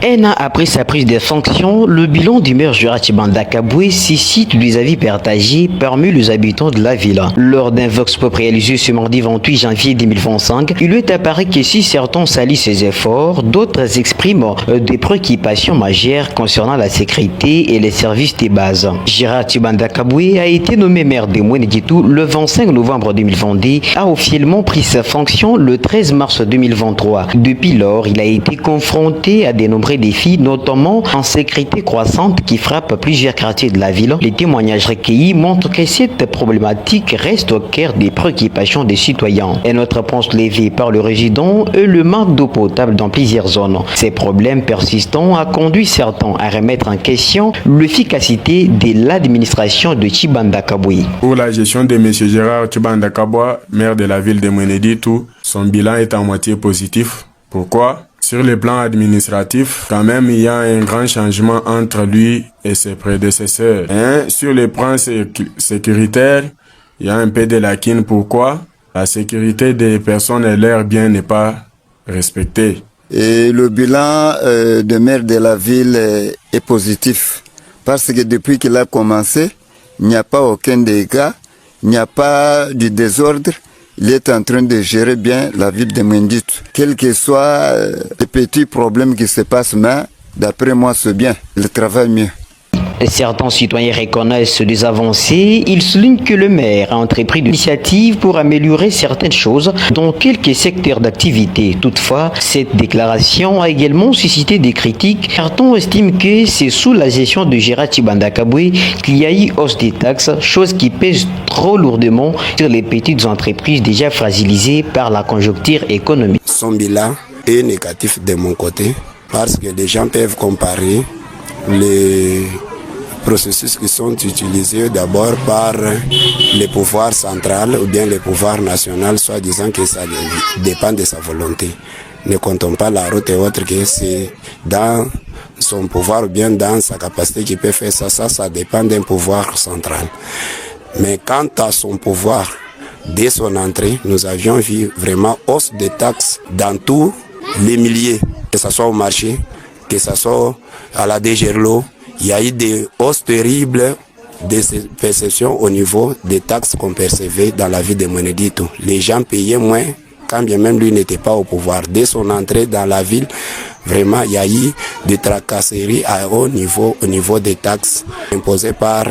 Un an après sa prise de fonctions, le bilan du maire Jurati Bandakaboué suscite des avis partagés parmi les habitants de la ville. Lors d'un vox pop réalisé ce mardi 28 janvier 2025, il lui est apparu que si certains salient ses efforts, d'autres expriment des préoccupations majeures concernant la sécurité et les services de base. Jurati Bandakaboué a été nommé maire de Mouénéditou le 25 novembre 2022, a officiellement pris sa fonction le 13 mars 2023. Depuis lors, il a été confronté à de nombreux défis, notamment en sécurité croissante qui frappe plusieurs quartiers de la ville. Les témoignages recueillis montrent que cette problématique reste au cœur des préoccupations des citoyens. Un autre point levé par le résident est le manque d'eau potable dans plusieurs zones. Ces problèmes persistants a conduit certains à remettre en question l'efficacité de l'administration de Tshibandakaboué. Pour la gestion de M. Gérard Tshibandakaboué, maire de la ville de Mouénéditou, son bilan est à moitié positif. Pourquoi? Sur le plan administratif, quand même, il y a un grand changement entre lui et ses prédécesseurs. Sur le plan sécuritaire, il y a un peu de lacunes. Pourquoi? La sécurité des personnes et leurs biens n'est pas respectée. Et le bilan de maire de la ville est positif. Parce que depuis qu'il a commencé, il n'y a pas aucun dégât, il n'y a pas de désordre. Il est en train de gérer bien la ville de Mouénéditou. Quels que soient les petits problèmes qui se passent, mais d'après moi, c'est bien. Il travaille mieux. Certains citoyens reconnaissent des avancées. Ils soulignent que le maire a entrepris des initiatives pour améliorer certaines choses dans quelques secteurs d'activité. Toutefois, cette déclaration a également suscité des critiques. Certains estiment que c'est sous la gestion de Jurati Bandakaboué qu'il y a eu hausse des taxes, chose qui pèse trop lourdement sur les petites entreprises déjà fragilisées par la conjoncture économique. Son bilan est négatif de mon côté parce que les gens peuvent comparer les processus qui sont utilisés d'abord par les pouvoirs central ou bien les pouvoirs nationaux, soit disant que ça dépend de sa volonté. Ne comptons pas la route et autres, que c'est dans son pouvoir ou bien dans sa capacité qu'il peut faire ça. Ça dépend d'un pouvoir central. Mais quant à son pouvoir, dès son entrée, nous avions vu vraiment hausse des taxes dans tous les milliers, que ce soit au marché, que ce soit à la DGRLO. Il y a eu des hausses terribles de perceptions au niveau des taxes qu'on percevait dans la ville de Mouénéditou. Les gens payaient moins, quand bien même lui n'était pas au pouvoir. Dès son entrée dans la ville, vraiment, il y a eu des tracasseries à haut niveau, au niveau des taxes imposées par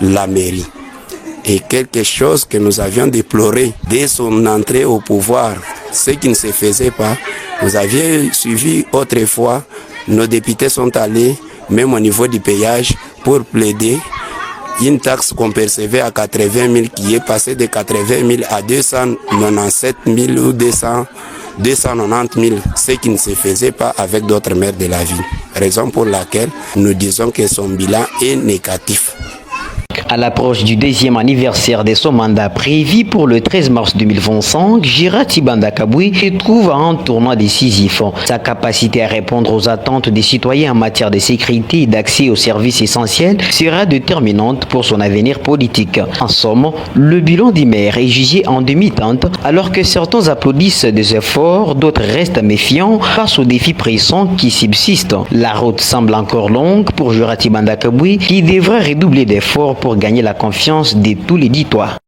la mairie. Et quelque chose que nous avions déploré dès son entrée au pouvoir, ce qui ne se faisait pas. Vous aviez suivi autrefois, nos députés sont allés même au niveau du payage, pour plaider une taxe qu'on percevait à 80 000 qui est passée de 80 000 à 297 000 ou 290 000, ce qui ne se faisait pas avec d'autres maires de la ville. Raison pour laquelle nous disons que son bilan est négatif. À l'approche du deuxième anniversaire de son mandat prévu pour le 13 mars 2025, Jurati Bandakaboué se trouve à un tournant décisif. Sa capacité à répondre aux attentes des citoyens en matière de sécurité et d'accès aux services essentiels sera déterminante pour son avenir politique. En somme, le bilan du maire est jugé en demi-teinte, alors que certains applaudissent des efforts, d'autres restent méfiants face aux défis pressants qui subsistent. La route semble encore longue pour Jurati Bandakaboué, qui devrait redoubler d'efforts pour gagner la confiance de tous les Ditois.